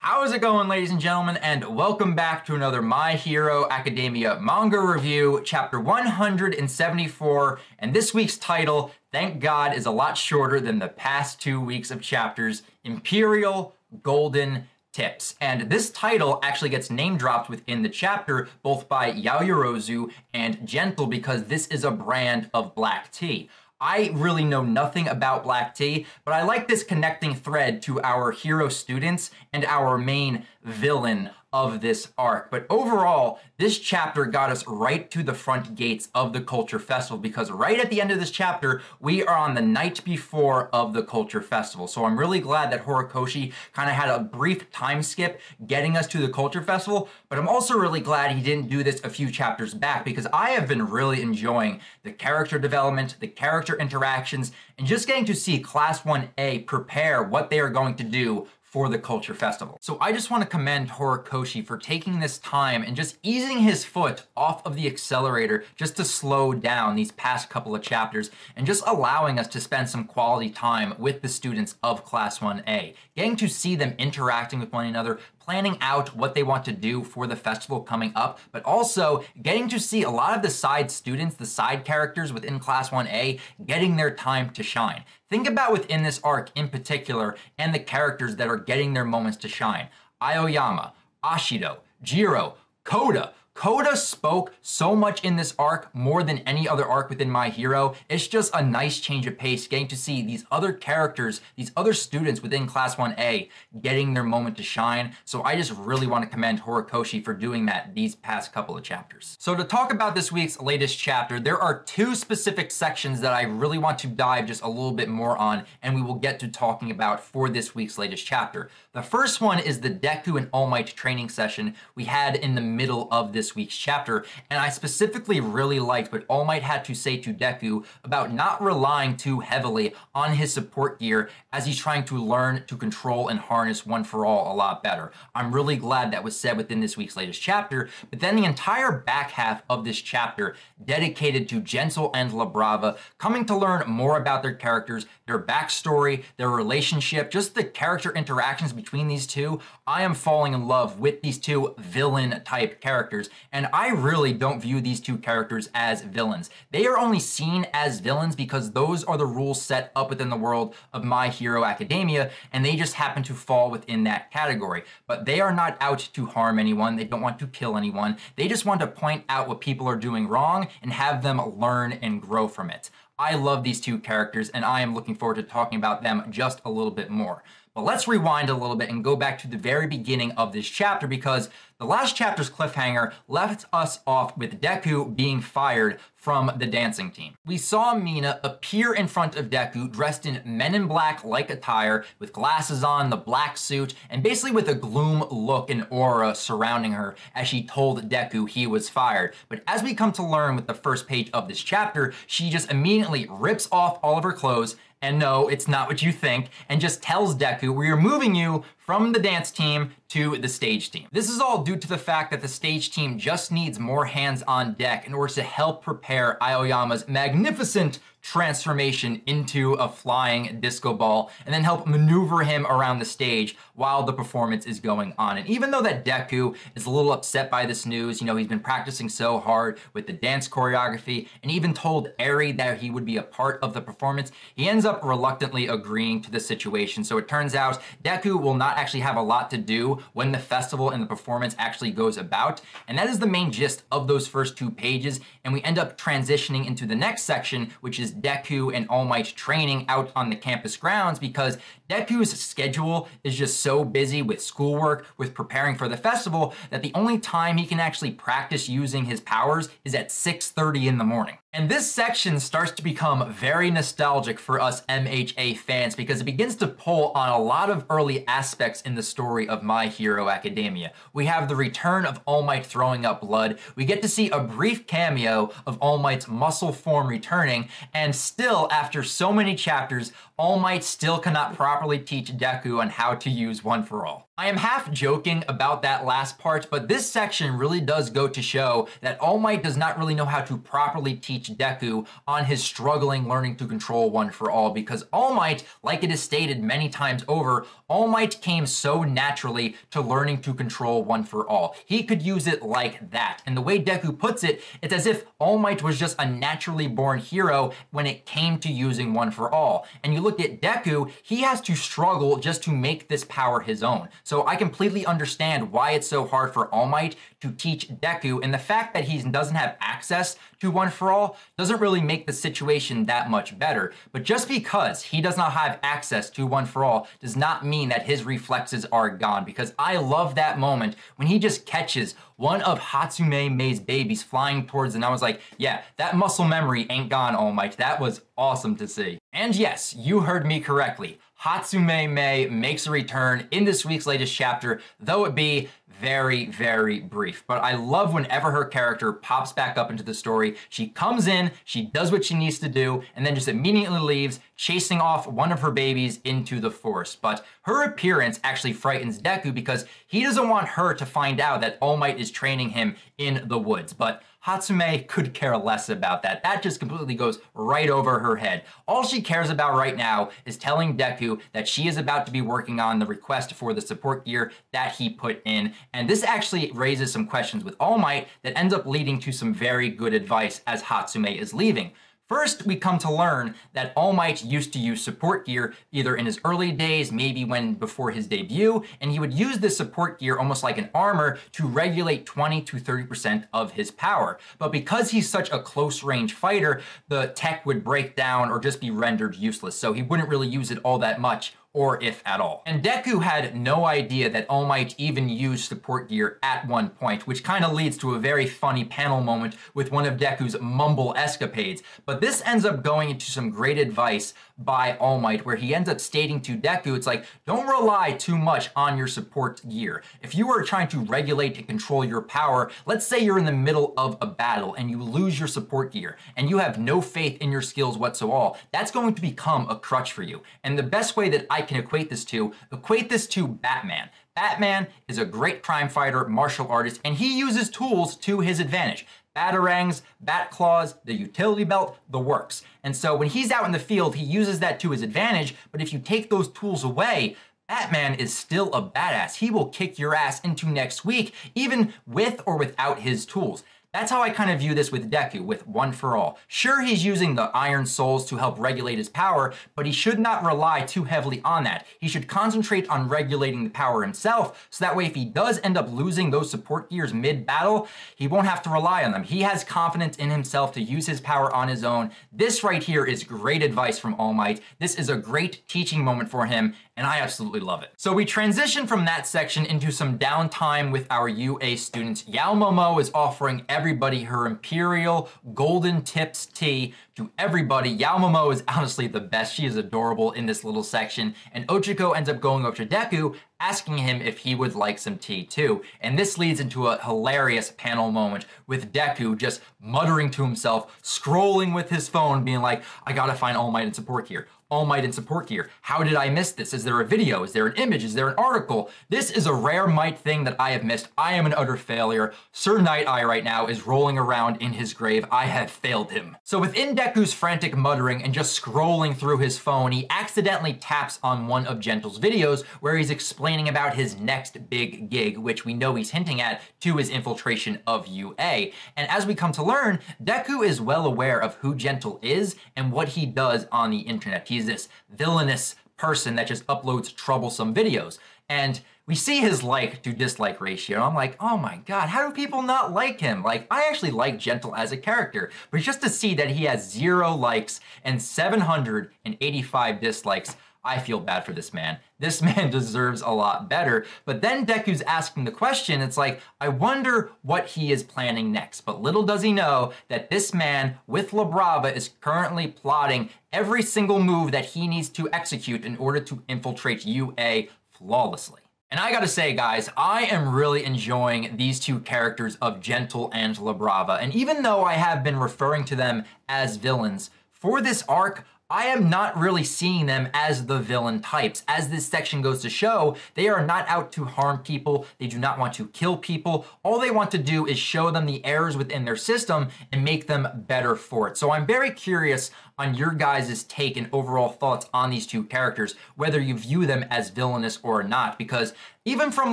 How's it going, ladies and gentlemen, and welcome back to another My Hero Academia manga review, chapter 174, and this week's title, thank God, is a lot shorter than the past 2 weeks of chapters, Imperial Golden Tips. And this title actually gets name dropped within the chapter, both by Yaoyorozu and Gentle, because this is a brand of black tea. I really know nothing about black tea, but I like this connecting thread to our hero students and our main villain of this arc. But overall, this chapter got us right to the front gates of the Culture Festival, because right at the end of this chapter, we are on the night before of the Culture Festival. So I'm really glad that Horikoshi kind of had a brief time skip getting us to the Culture Festival, but I'm also really glad he didn't do this a few chapters back, because I have been really enjoying the character development, the character interactions, and just getting to see Class 1A prepare what they are going to do for the Culture Festival. So I just want to commend Horikoshi for taking this time and just easing his foot off of the accelerator just to slow down these past couple of chapters and just allowing us to spend some quality time with the students of Class 1A, getting to see them interacting with one another, planning out what they want to do for the festival coming up, but also getting to see a lot of the side students, the side characters within Class 1A, getting their time to shine. Think about within this arc in particular and the characters that are getting their moments to shine. Aoyama, Ashido, Jiro, Koda. Koda spoke so much in this arc, more than any other arc within My Hero. It's just a nice change of pace, getting to see these other characters, these other students within Class 1A getting their moment to shine. So I just really want to commend Horikoshi for doing that these past couple of chapters. So to talk about this week's latest chapter, there are two specific sections that I really want to dive just a little bit more on, and we will get to talking about for this week's latest chapter. The first one is the Deku and All Might training session we had in the middle of this week's chapter, and I specifically really liked what All Might had to say to Deku about not relying too heavily on his support gear as he's trying to learn to control and harness One For All a lot better. I'm really glad that was said within this week's latest chapter, but then the entire back half of this chapter dedicated to Gentle and Brava coming to learn more about their characters, their backstory, their relationship, just the character interactions between these two. I am falling in love with these two villain type characters, and I really don't view these two characters as villains. They are only seen as villains because those are the rules set up within the world of My Hero Academia, and they just happen to fall within that category. But they are not out to harm anyone. They don't want to kill anyone. They just want to point out what people are doing wrong and have them learn and grow from it. I love these two characters, and I am looking forward to talking about them just a little bit more. But let's rewind a little bit and go back to the very beginning of this chapter, because the last chapter's cliffhanger left us off with Deku being fired from the dancing team. We saw Mina appear in front of Deku dressed in Men in Black-like attire, with glasses on, the black suit, and basically with a gloom look and aura surrounding her as she told Deku he was fired. But as we come to learn with the first page of this chapter, she just immediately rips off all of her clothes, and no, it's not what you think, and just tells Deku, we are moving you from the dance team to the stage team. This is all due to the fact that the stage team just needs more hands on deck in order to help prepare Aoyama's magnificent transformation into a flying disco ball, and then help maneuver him around the stage while the performance is going on. And even though that Deku is a little upset by this news, you know, he's been practicing so hard with the dance choreography and even told Eri that he would be a part of the performance, he ends up reluctantly agreeing to the situation. So it turns out Deku will not actually have a lot to do when the festival and the performance actually goes about. And that is the main gist of those first 2 pages. And we end up transitioning into the next section, which is Deku and All Might training out on the campus grounds, because Deku's schedule is just so busy with schoolwork, with preparing for the festival, that the only time he can actually practice using his powers is at 6:30 in the morning. And this section starts to become very nostalgic for us MHA fans, because it begins to pull on a lot of early aspects in the story of My Hero Academia. We have the return of All Might throwing up blood, we get to see a brief cameo of All Might's muscle form returning, and still, after so many chapters, All Might still cannot properly teach Deku on how to use One For All. I am half joking about that last part, but this section really does go to show that All Might does not really know how to properly teach Deku on his struggling learning to control One for All, because All Might, like it is stated many times over, All Might came so naturally to learning to control One for All. He could use it like that. And the way Deku puts it, it's as if All Might was just a naturally born hero when it came to using One for All. And you look at Deku, he has to struggle just to make this power his own. So I completely understand why it's so hard for All Might to teach Deku, and the fact that he doesn't have access to One for All doesn't really make the situation that much better. But just because he does not have access to One for All does not mean that his reflexes are gone, because I love that moment when he just catches one of Hatsume Mei's babies flying towards him, and I was like, yeah, that muscle memory ain't gone, All Might. That was awesome to see. And yes, you heard me correctly. Hatsume Mei makes a return in this week's latest chapter, though it be very, very brief. But I love whenever her character pops back up into the story. She comes in, she does what she needs to do, and then just immediately leaves, chasing off one of her babies into the forest. But her appearance actually frightens Deku because he doesn't want her to find out that All Might is training him in the woods. But Hatsume could care less about that. That just completely goes right over her head. All she cares about right now is telling Deku that she is about to be working on the request for the support gear that he put in. And this actually raises some questions with All Might that ends up leading to some very good advice as Hatsume is leaving. First, we come to learn that All Might used to use support gear either in his early days, maybe before his debut, and he would use this support gear almost like an armor to regulate 20 to 30% of his power. But because he's such a close-range fighter, the tech would break down or just be rendered useless, so he wouldn't really use it all that much, or if at all. And Deku had no idea that All Might even used support gear at one point, which kind of leads to a very funny panel moment with one of Deku's mumble escapades. But this ends up going into some great advice by All Might, where he ends up stating to Deku, it's like, don't rely too much on your support gear. If you are trying to regulate and control your power, let's say you're in the middle of a battle and you lose your support gear and you have no faith in your skills whatsoever, that's going to become a crutch for you. And the best way that I can equate this to Batman. Batman is a great crime fighter, martial artist, and he uses tools to his advantage. Batarangs, bat claws, the utility belt, the works. And so when he's out in the field, he uses that to his advantage, but if you take those tools away, Batman is still a badass. He will kick your ass into next week, even with or without his tools. That's how I kind of view this with Deku, with One for All. Sure, he's using the Iron Souls to help regulate his power, but he should not rely too heavily on that. He should concentrate on regulating the power himself, so that way if he does end up losing those support gears mid-battle, he won't have to rely on them. He has confidence in himself to use his power on his own. This right here is great advice from All Might. This is a great teaching moment for him, and I absolutely love it. So we transition from that section into some downtime with our UA students. Yao Momo is offering everybody her Imperial Golden Tips tea to everybody. Yao Momo is honestly the best. She is adorable in this little section. And Ochiko ends up going over to Deku, asking him if he would like some tea too. And this leads into a hilarious panel moment with Deku just muttering to himself, scrolling with his phone, being like, I gotta find All Might and support gear. All Might and support gear. How did I miss this? Is there a video? Is there an image? Is there an article? This is a rare Might thing that I have missed. I am an utter failure. Sir Night Eye right now is rolling around in his grave. I have failed him. So within Deku's frantic muttering and just scrolling through his phone, he accidentally taps on one of Gentle's videos where he's explaining about his next big gig, which we know he's hinting at to his infiltration of UA. And as we come to learn, Deku is well aware of who Gentle is and what he does on the internet. He's this villainous person that just uploads troublesome videos. And we see his like to dislike ratio. I'm like, oh my God, how do people not like him? Like, I actually like Gentle as a character, but just to see that he has 0 likes and 785 dislikes, I feel bad for this man. This man deserves a lot better. But then Deku's asking the question, it's like, I wonder what he is planning next. But little does he know that this man with Brava is currently plotting every single move that he needs to execute in order to infiltrate UA flawlessly. And I gotta say, guys, I am really enjoying these two characters of Gentle and Brava. And even though I have been referring to them as villains, for this arc, I am not really seeing them as the villain types. As this section goes to show, they are not out to harm people. They do not want to kill people. All they want to do is show them the errors within their system and make them better for it. So I'm very curious on your guys' take and overall thoughts on these two characters, whether you view them as villainous or not, because even from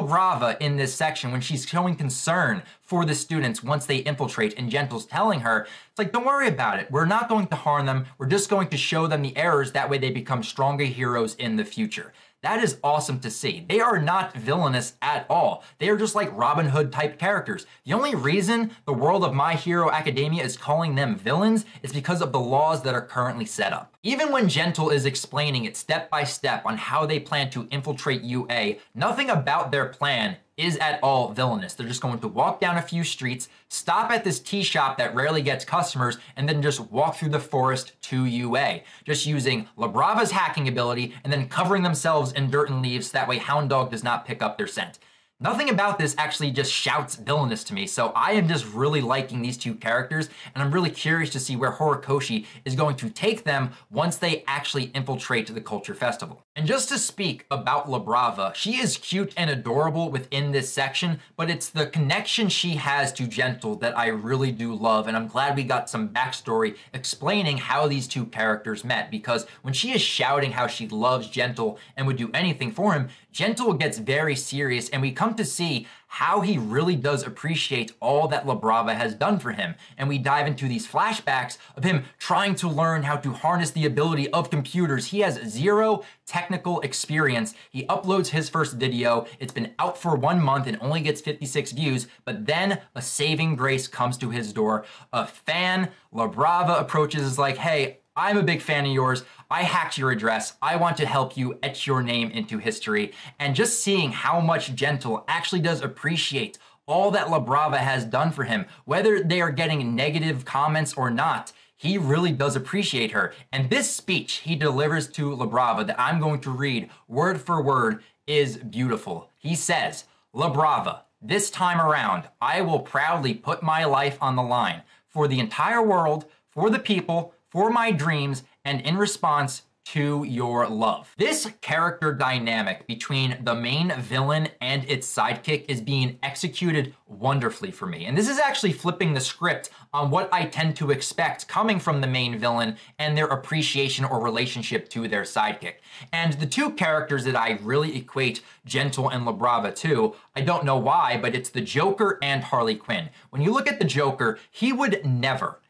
Brava in this section, when she's showing concern for the students once they infiltrate, and Gentle's telling her, it's like, don't worry about it. We're not going to harm them. We're just going to show them the errors. That way they become stronger heroes in the future. That is awesome to see. They are not villainous at all. They are just like Robin Hood type characters. The only reason the world of My Hero Academia is calling them villains is because of the laws that are currently set up. Even when Gentle is explaining it step by step on how they plan to infiltrate UA, nothing about their plan is at all villainous. They're just going to walk down a few streets, stop at this tea shop that rarely gets customers, and then just walk through the forest to UA, just using Brava's hacking ability and then covering themselves in dirt and leaves so that way Hound Dog does not pick up their scent. Nothing about this actually just shouts villainous to me, so I am just really liking these two characters, and I'm really curious to see where Horikoshi is going to take them once they actually infiltrate the Culture Festival. And just to speak about Brava, she is cute and adorable within this section, but it's the connection she has to Gentle that I really do love, and I'm glad we got some backstory explaining how these two characters met, because when she is shouting how she loves Gentle and would do anything for him, Gentle gets very serious, and we come to see how he really does appreciate all that Brava has done for him. And we dive into these flashbacks of him trying to learn how to harness the ability of computers. He has zero technical experience. He uploads his first video. It's been out for 1 month and only gets 56 views, but then a saving grace comes to his door. A fan, Brava approaches, is like, hey, I'm a big fan of yours. I hacked your address. I want to help you etch your name into history. And just seeing how much Gentle actually does appreciate all that Brava has done for him, whether they are getting negative comments or not, he really does appreciate her. And this speech he delivers to Brava that I'm going to read word for word is beautiful. He says, Brava, this time around, I will proudly put my life on the line for the entire world, for the people, for my dreams, and in response to your love. This character dynamic between the main villain and its sidekick is being executed wonderfully for me. And this is actually flipping the script on what I tend to expect coming from the main villain and their appreciation or relationship to their sidekick. And the two characters that I really equate Gentle and Brava to, I don't know why, but it's the Joker and Harley Quinn. When you look at the Joker, he would never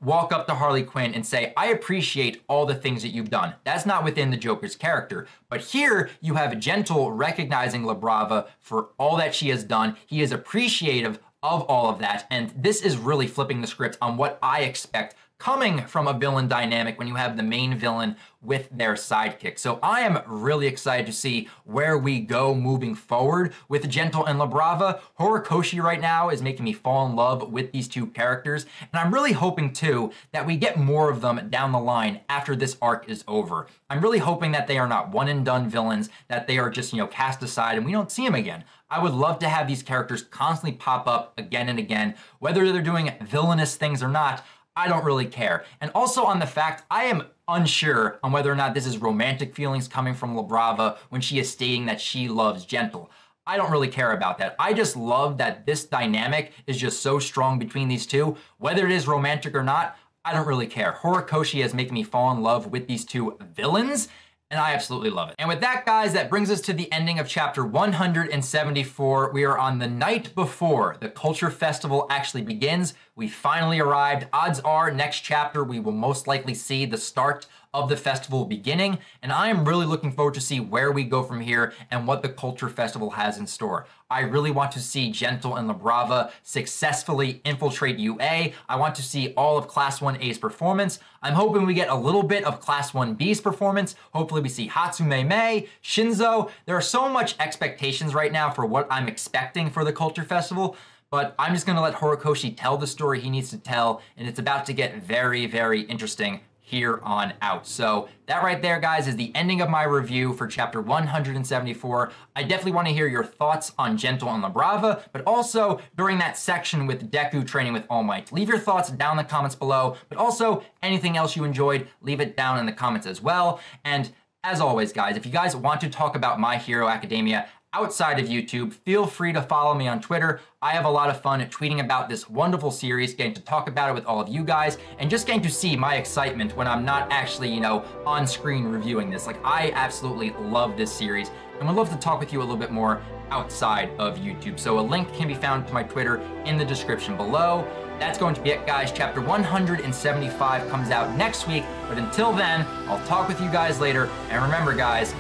walk up to Harley Quinn and say, I appreciate all the things that you've done. That's not within the Joker's character. But here you have Gentle recognizing Brava for all that she has done. He is appreciative of all of that. And this is really flipping the script on what I expect coming from a villain dynamic when you have the main villain with their sidekick. So I am really excited to see where we go moving forward with Gentle and Brava. Horikoshi right now is making me fall in love with these two characters, and I'm really hoping too that we get more of them down the line after this arc is over. I'm really hoping that they are not one and done villains, that they are just, cast aside and we don't see them again. I would love to have these characters constantly pop up again and again, whether they're doing villainous things or not. I don't really care. And also on the fact, I am unsure on whether or not this is romantic feelings coming from Brava when she is stating that she loves Gentle. I don't really care about that. I just love that this dynamic is just so strong between these two. Whether it is romantic or not, I don't really care. Horikoshi is making me fall in love with these two villains, and I absolutely love it. And with that, guys, that brings us to the ending of chapter 174. We are on the night before the Culture Festival actually begins. We finally arrived. Odds are next chapter we will most likely see the start of the festival beginning, and I am really looking forward to see where we go from here and what the Culture Festival has in store. I really want to see Gentle and Brava successfully infiltrate UA. I want to see all of Class 1A's performance. I'm hoping we get a little bit of Class 1B's performance. Hopefully we see Hatsume Mei, Shinzo. There are so much expectations right now for what I'm expecting for the Culture Festival, but I'm just gonna let Horikoshi tell the story he needs to tell, and it's about to get very, very interesting here on out. So that right there, guys, is the ending of my review for chapter 174. I definitely want to hear your thoughts on Gentle and La Brava, but also during that section with Deku training with All Might. Leave your thoughts down in the comments below, but also anything else you enjoyed, leave it down in the comments as well. And as always, guys, if you guys want to talk about My Hero Academia outside of YouTube, feel free to follow me on Twitter. I have a lot of fun tweeting about this wonderful series, getting to talk about it with all of you guys, and just getting to see my excitement when I'm not actually, you know, on screen reviewing this. Like, I absolutely love this series, and would love to talk with you a little bit more outside of YouTube. So a link can be found to my Twitter in the description below. That's going to be it, guys. Chapter 175 comes out next week, but until then, I'll talk with you guys later, and remember, guys,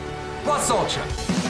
Plus Ultra!